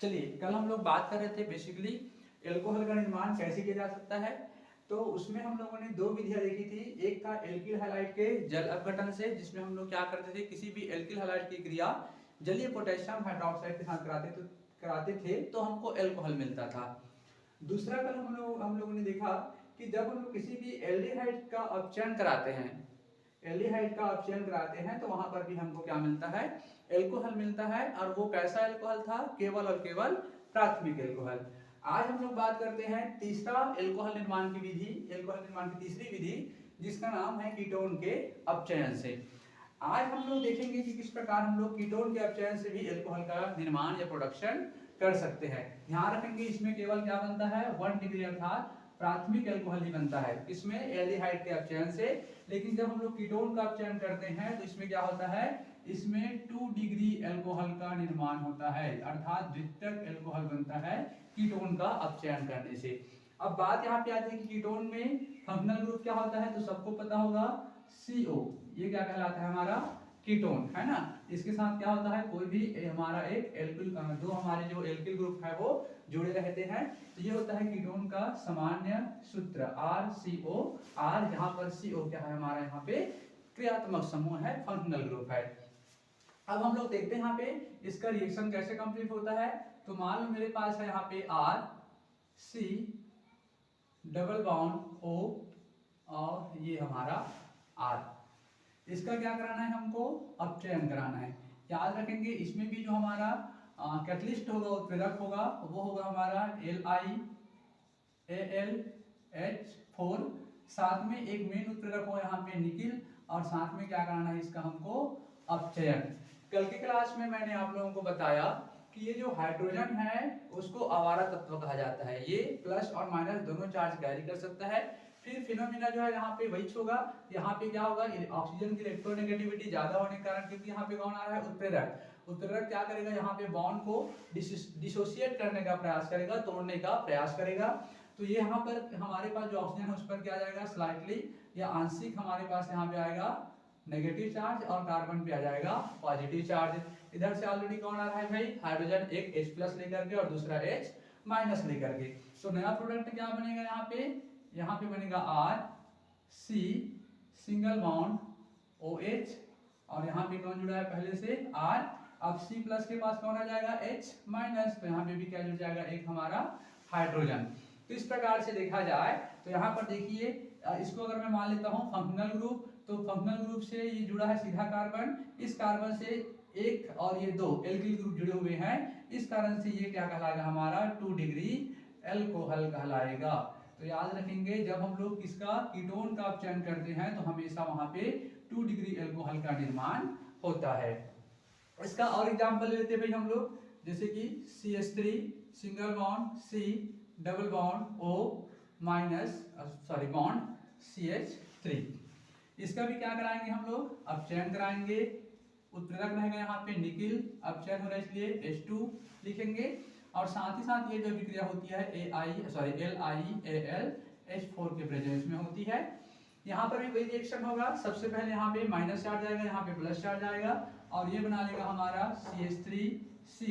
चलिए, कल हम लोग बात कर रहे थे बेसिकली एल्कोहल का निर्माण कैसे किया जा सकता है। तो उसमें हम लोगों ने दो विधियां देखी थी। एक था एल्किल हैलाइड के जल अपघटन से, जिसमें हम लोग क्या करते थे, किसी भी एल्किल हैलाइड की क्रिया जलीय पोटेशियम हाइड्रोक्साइड के साथ कराते थे तो हमको एल्कोहल मिलता था। दूसरा कल हम लोगों ने देखा कि जब हम लोग किसी भी एल्डिहाइड का अपचयन कराते हैं, एल्डिहाइड का अपचयन कराते हैं तो वहां पर भी हमको क्या मिलता है, एल्कोहल मिलता है। और वो कैसा एल्कोहल था, केवल और केवल प्राथमिक एल्कोहल। आज हम लोग बात करते हैं तीसरा एल्कोहल निर्माण की विधि, एल्कोहल निर्माण की तीसरी विधि, जिसका नाम है कीटोन के अपचयन से। आज हम लोग देखेंगे कि किस प्रकार हम लोग कीटोन के अपचयन से भी एल्कोहल का निर्माण या प्रोडक्शन कर सकते हैं। ध्यान रखेंगे इसमें केवल क्या बनता है, 1 डिग्री अर्थात प्राथमिक एल्कोहल ही बनता है, इसमें एल्डिहाइड के अपचयन से। लेकिन जब हम लोग कीटोन का अपचयन करते हैं तो इसमें क्या होता है, इसमें 2 डिग्री एल्कोहल का निर्माण होता है, अर्थात द्वितीयक एल्कोहल बनता है कीटोन का अपचयन करने से। अब बात यहाँ पे आती है कि कीटोन में फंक्शनल ग्रुप क्या होता है, तो सबको पता होगा CO, ये क्या कहलाता है, हमारा कीटोन है ना। इसके साथ क्या होता है, कोई भी हमारा एक एल्किल, दो हमारे जो एल्किल ग्रुप है वो जुड़े रहते हैं। तो ये होता है कीटोन का सामान्य सूत्र RCOR। यहाँ पर CO क्या है, हमारा यहाँ पे क्रियात्मक समूह है, फंक्शनल ग्रुप है। अब हम लोग देखते हैं यहाँ पे इसका रिएक्शन कैसे कंप्लीट होता है। तो मान लो मेरे पास है यहाँ पे RC डबल बॉन्ड O और ये हमारा R। इसका क्या कराना है, हमको अपचयन कराना है। याद रखेंगे इसमें भी जो हमारा कैटलिस्ट होगा, उत्प्रेरक होगा, वो होगा हमारा LiAlH4। साथ में एक मेन उत्प्रेरक होगा यहाँ पे निकिल, और साथ में क्या कराना है, इसका हमको अपचयन। कल की क्लास में मैंने आप लोगों को बताया कि ये जो हाइड्रोजन है उसको आवारा तत्व कहा जाता है। ये प्लस और माइनस दोनों चार्ज कैरी कर सकता है। फिर फिनोमिना जो है यहाँ पे वही होगा, यहाँ पे क्या होगा, ऑक्सीजन की इलेक्ट्रोनेगेटिविटी ज्यादा होने के कारण, क्योंकि यहाँ पे कौन आ रहा है, उत्प्रेरक। उत्प्रेरक क्या करेगा, यहाँ पे बॉन्ड को डिसोसिएट करने का प्रयास करेगा, तोड़ने का प्रयास करेगा। तो ये यहाँ पर हमारे पास जो ऑक्सीजन है उस पर क्या जाएगा, स्लाइटली या आंशिक हमारे पास यहाँ पे आएगा नेगेटिव चार्ज, और कार्बन पे आ जाएगा पॉजिटिव चार्ज। इधर से ऑलरेडी कौन आ रहा है भाई, हाइड्रोजन, एक H+ लेकर के और दूसरा H- लेकर के। तो नया प्रोडक्ट क्या बनेगा, यहाँ पे बनेगा RC सिंगल बॉन्ड OH, और यहाँ पे कौन जुड़ा है पहले से R। अब C+ के पास कौन आ जाएगा, H-, तो यहाँ पे भी क्या जुड़ जाएगा, एक हमारा हाइड्रोजन। तो इस प्रकार से देखा जाए तो यहाँ पर देखिए, इसको अगर मैं मान लेता हूँ फंक्शनल ग्रुप, तो फंक्शनल ग्रुप से ये जुड़ा है सीधा कार्बन, इस कार्बन से एक और ये दो एल्किल ग्रुप जुड़े हुए हैं, इस कारण से ये क्या कहलाएगा, हमारा 2 डिग्री एल्कोहल कहलाएगा। तो याद रखेंगे जब हम लोग किसका, कीटोन का अपचयन करते हैं तो हमेशा वहां पे 2 डिग्री एल्कोहल का निर्माण होता है। इसका और एग्जांपल लेते हैं भाई हम लोग, जैसे कि CH3 single bond C double bond O minus bond CH3। इसका भी क्या कराएंगे हम लोग, अपचयन कराएंगे। उत्प्रेरक रहेगा यहाँ पे निकिल, अपचयन हो रहा है इसलिए H2 लिखेंगे। और साथ ही साथ ये जो विक्रिया होती है LiAlH4 के प्रेजेंस में होती है। यहाँ पर भी वही रिएक्शन होगा, सबसे पहले यहाँ पे माइनस चार्ज आएगा, यहाँ पे प्लस चार्ज आएगा, और ये बना लेगा हमारा CH3C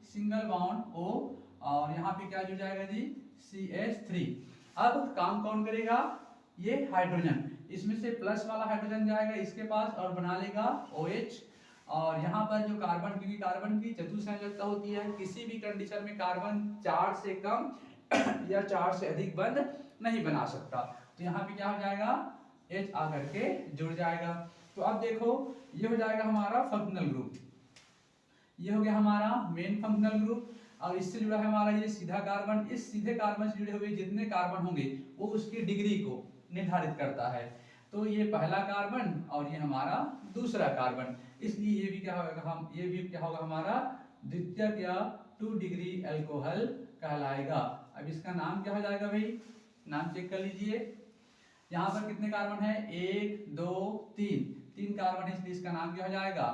सिंगल बॉन्ड O, और यहाँ पे क्या जुड़ जाएगा जी, CH3। अब काम कौन करेगा, ये हाइड्रोजन, इसमें से प्लस वाला हाइड्रोजन जाएगा इसके पास और बना लेगा OH। और यहाँ पर जो कार्बन, क्योंकि कार्बन की चतुसंयोजकता होती है, किसी भी कंडीशन में कार्बन 4 से कम या 4 से अधिक बंध नहीं बना सकता। तो यहाँ पे क्या हो जाएगा, H आकर के जुड़ जाएगा। तो अब देखो ये हो जाएगा हमारा फंक्शनल ग्रुप, ये हो गया हमारा मेन फंक्शनल ग्रुप, और इससे जुड़ा है हमारा ये सीधा कार्बन। इस सीधे कार्बन से जुड़े हुए जितने कार्बन होंगे वो उसकी डिग्री को निर्धारित करता है। तो ये पहला कार्बन और ये हमारा दूसरा कार्बन, इसलिए ये भी क्या होगा, ये भी क्या होगा, हमारा द्वितीयक या 2 डिग्री एल्कोहल कहलाएगा। अब इसका नाम क्या हो जाएगा भाई, नाम चेक कर लीजिए। यहाँ पर कितने कार्बन है, 1 2 3 कार्बन है, इसलिए इसका नाम क्या हो जाएगा,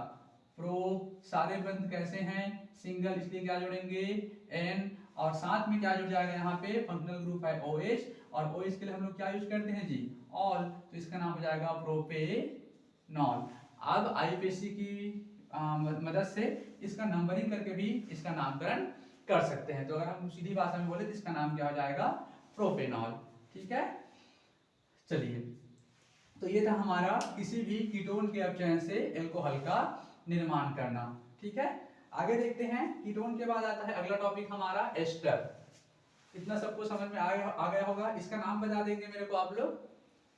प्रो। सारे बंध कैसे हैं, सिंगल, इसलिए क्या जोड़ेंगे N, और साथ में क्या जुड़ जाएगा, यहाँ पे फंक्शनल ग्रुप है OH, और OH के लिए हम लोग क्या यूज करते हैं जी, ऑल, तो इसका नाम हो जाएगा प्रोपेनॉल। अब IUPAC की मदद से इसका नंबरिंग करके भी इसका नामकरण कर सकते हैं। तो अगर हम सीधी भाषा में बोले तो इसका नाम क्या हो जाएगा, प्रोपेनॉल। ठीक है, चलिए, तो ये था हमारा किसी भी कीटोन के अपचयन से एल्कोहल का निर्माण करना। ठीक है, आगे देखते हैं। कीटोन के बाद आता है अगला टॉपिक हमारा एस्टर। इतना सबको समझ में आ गया होगा। इसका नाम बता देंगे मेरे को आप लोग,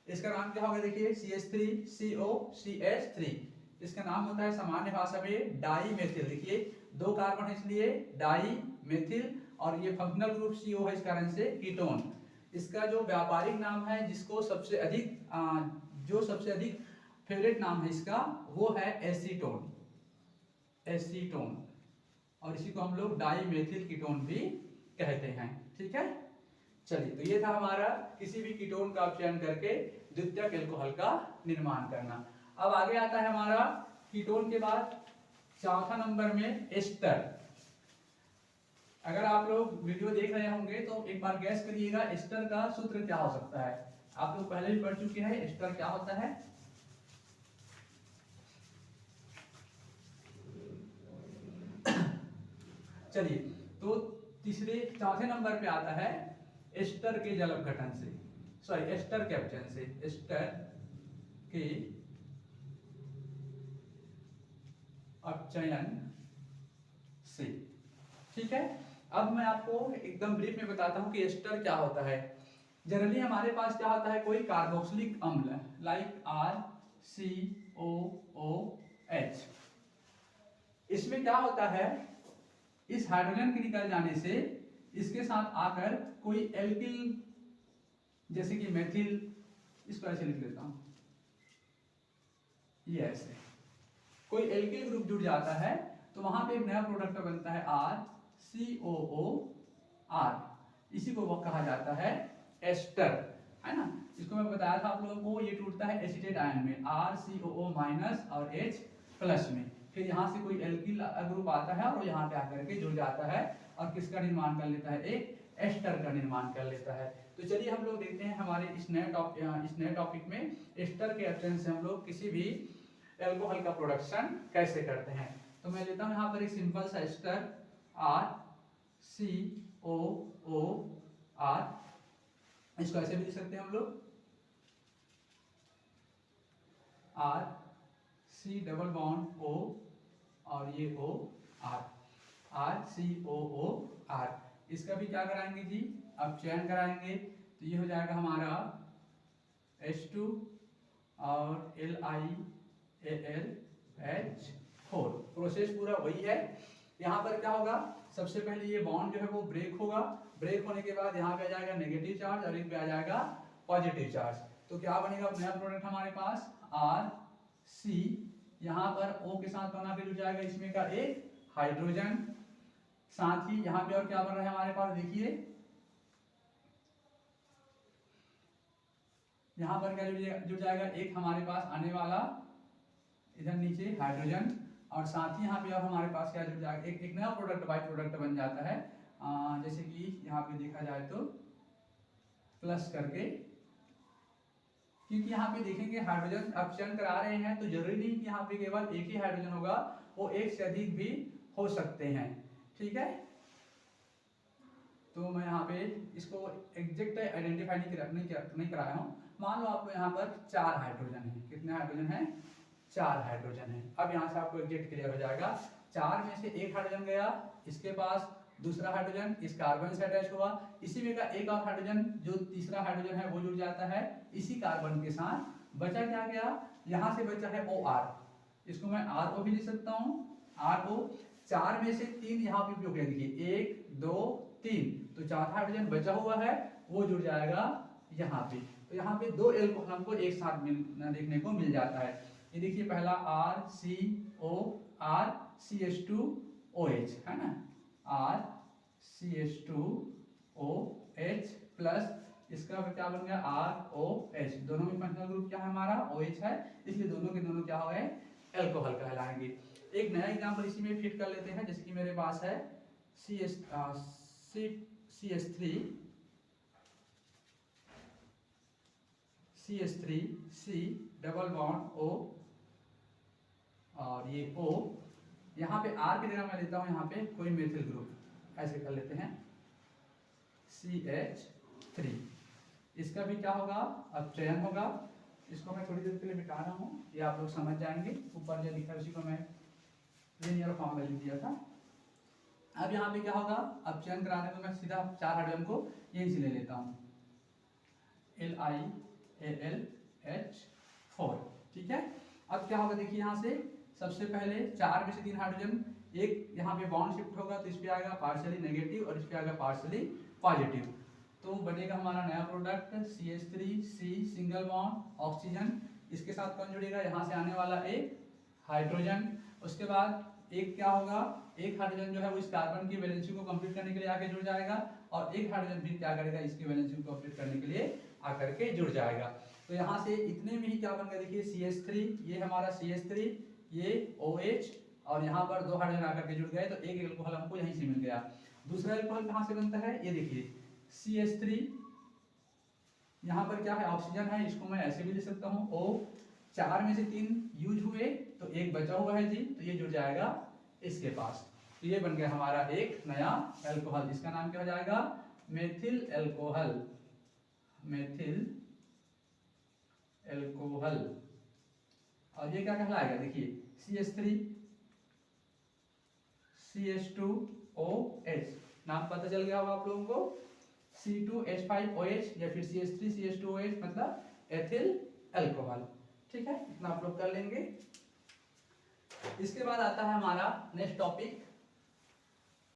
इसका नाम क्या होगा, देखिए CH3COCH3। इसका नाम होता है सामान्य भाषा में डाई मेथिल। देखिए 2 कार्बन इसलिए डाई मेथिल, और ये फंक्शनल ग्रुप CO है, इस कारण से कीटोन। इसका जो व्यापारिक नाम है, जिसको सबसे अधिक फेवरेट नाम है इसका, वो है एसीटोन। और इसी को हम लोग डाई मेथिल कीटोन भी कहते हैं। ठीक है, चलिए, तो ये था हमारा किसी भी कीटोन का अपचयन करके द्वितीयक एल्कोहल का निर्माण करना। अब आगे आता है हमारा कीटोन के बाद चौथा नंबर में एस्टर। अगर आप लोग वीडियो देख रहे होंगे तो एक बार गैस करिएगा एस्टर का सूत्र क्या हो सकता है। आप लोग पहले भी पढ़ चुके हैं एस्टर क्या होता है। चलिए, तो चौथे नंबर पे आता है एस्टर के जल अपघटन से, एस्टर के अपचयन से, एस्टर के अपचयन से। ठीक है, अब मैं आपको एकदम ब्रीफ में बताता हूं कि एस्टर क्या होता है। जनरली हमारे पास क्या होता है, कोई कार्बोक्सिलिक अम्ल लाइक RCOOH। इसमें क्या होता है, इस हाइड्रोजन के निकल जाने से इसके साथ आकर कोई एल्किल, जैसे कि मेथिल, इसको ऐसे लिख लेता हूं, ये ऐसे कोई एल्किल ग्रुप जुड़ जाता है, तो वहां पे एक नया प्रोडक्ट बनता है RCOOR। इसी को वो कहा जाता है एस्टर, है ना। इसको मैं बताया था आप लोगों को, ये टूटता है एसिटेट आयन में, RCOO- और H+ में। फिर यहाँ से कोई एल्किल ग्रुप आता है और यहाँ पे आकर के जुड़ जाता है और किसका निर्माण कर लेता है, एक एस्टर का निर्माण कर लेता है। तो चलिए हम लोग देखते हैं हमारे इस नए टॉपिक में एस्टर के अपचयन से हम लोग किसी भी एल्कोहल का प्रोडक्शन कैसे करते हैं। तो मैं लेता हूं यहाँ पर एक सिंपल सा एस्टर RCOOR। इसको ऐसे भी लिख सकते हैं हम लोग RC⸻O और ये OR, RCOOR। इसका भी क्या कराएंगे जी, अपचयन कराएंगे। तो ये हो जाएगा हमारा H2 और LiAlH4। प्रोसेस पूरा वही है। यहाँ पर क्या होगा, सबसे पहले ये बॉन्ड जो है वो ब्रेक होगा। ब्रेक होने के बाद यहाँ पे आ जाएगा नेगेटिव चार्ज और एक पे आ जाएगा पॉजिटिव चार्ज। तो क्या बनेगा नया प्रोडक्ट हमारे पास, RC, यहाँ पर O के साथ बना के जुड़ जाएगा इसमें का एक हाइड्रोजन। साथ ही यहाँ पे और क्या बन रहा है हमारे पास, देखिए यहाँ पर क्या जुड़ जाएगा, एक हमारे पास आने वाला इधर नीचे हाइड्रोजन, और साथ ही यहाँ पे और हमारे पास क्या जुड़ जाएगा, एक नया प्रोडक्ट, बाई प्रोडक्ट बन जाता है। जैसे कि यहाँ पे देखा जाए तो प्लस करके, क्योंकि यहाँ पे देखेंगे हाइड्रोजन अपचयन करा रहे हैं तो जरूरी नहीं कि यहाँ पे केवल एक ही हाइड्रोजन होगा, वो एक से अधिक भी हो सकते हैं। ठीक है, तो मैं यहाँ पे इसको एग्जैक्ट आइडेंटिफाई नहीं कराया हूँ। मान लो आपको यहाँ पर 4 हाइड्रोजन है, कितने हाइड्रोजन है, 4 हाइड्रोजन है। अब यहाँ से आपको एग्जैक्ट क्लियर हो जाएगा, 4 में से एक हाइड्रोजन गया इसके पास, दूसरा हाइड्रोजन इस कार्बन से अटैच हुआ, इसी में का एक और हाइड्रोजन जो तीसरा हाइड्रोजन है वो जुड़ जाता है इसी कार्बन के साथ। बचा क्या गया, यहाँ से बचा है OR, इसको मैं RO भी लिख सकता हूँ, RO। 4 में से 3 यहाँ पे उपयोग करेंगे, 1 2 3, तो चौथा हाइड्रोजन बचा हुआ है वो जुड़ जाएगा यहाँ पे। तो यहाँ पे 2 एल्कोहल हमको एक साथ देखने को मिल जाता है। ये देखिए पहला RCOR CH2OH है ना, RCH2OH प्लस इसका क्या बन गया ROH। दोनों में फंक्शनल ग्रुप क्या है हमारा OH है, इसलिए दोनों के दोनों क्या हो गए, एल्कोहल कहलाएंगे। एक नया एग्जांपल इसी में फिट कर लेते हैं, जैसे कि मेरे पास है CH3C डबल बॉन्ड O और ये O। यहाँ पे R की जगह मैं लेता हूँ यहाँ पे कोई मेथिल ग्रुप ऐसे कर लेते हैं CH3। इसका भी क्या होगा, अब चयन होगा। इसको मैं थोड़ी देर के लिए मिटा रहा हूँ, ये आप लोग समझ जाएंगे। ऊपर जो लिखा है उसी को मैं लीनियर फॉर्म में लिख दिया था। अब यहाँ पे क्या होगा, अब चयन कराने को मैं सीधा 4 हाइड्रोजन को यहीं से ले लेता हूँ, LiAlH4। ठीक है। अब क्या होगा देखिए, यहाँ से सबसे पहले 4 में से 3 हाइड्रोजन, एक यहाँ पे बॉन्ड शिफ्ट होगा तो इस पे आएगा पार्शियली नेगेटिव और इस पे आएगा पार्शियली पॉजिटिव। तो बनेगा हमारा नया product CH3C single bond oxygen. इसके साथ कौन जुड़ेगा, यहाँ से आने वाला एक हाइड्रोजन। उसके बाद एक क्या होगा, एक हाइड्रोजन जो है वो इस कार्बन की वैलेंसी को कंप्लीट करने के लिए आके जुड़ जाएगा और एक हाइड्रोजन भी क्या करेगा, इसकी वैलेंसी को कंप्लीट करने के लिए आकर के जुड़ जाएगा। तो यहाँ से इतने में ही क्या बन गया देखिए, CH3, ये हमारा CH3, ये OH और यहाँ पर 2 हाइड्रोजन आकर के जुड़ गए तो एक एल्कोहल हमको यहीं से मिल गया। दूसरा एल्कोहल कहाँ से बनता है, ये देखिए CH3, यहाँ पर क्या है ऑक्सीजन है, इसको मैं ऐसे भी लिख सकता हूँ O। 4 में से 3 यूज हुए तो एक बचा हुआ है जी, तो ये जुड़ जाएगा इसके पास। तो ये बन गया हमारा एक नया एल्कोहल। इसका नाम क्या हो जाएगा, मेथिल एल्कोहल, मेथिल एल्कोहल। और ये क्या कहलाएगा देखिए, CH3 CH2OH, नाम पता चल गया होगा आप लोगों को, C2H5OH या फिर CH3 CH2OH मतलब एथिल एल्कोहल। ठीक है, इतना आप लोग कर लेंगे। इसके बाद आता है हमारा नेक्स्ट टॉपिक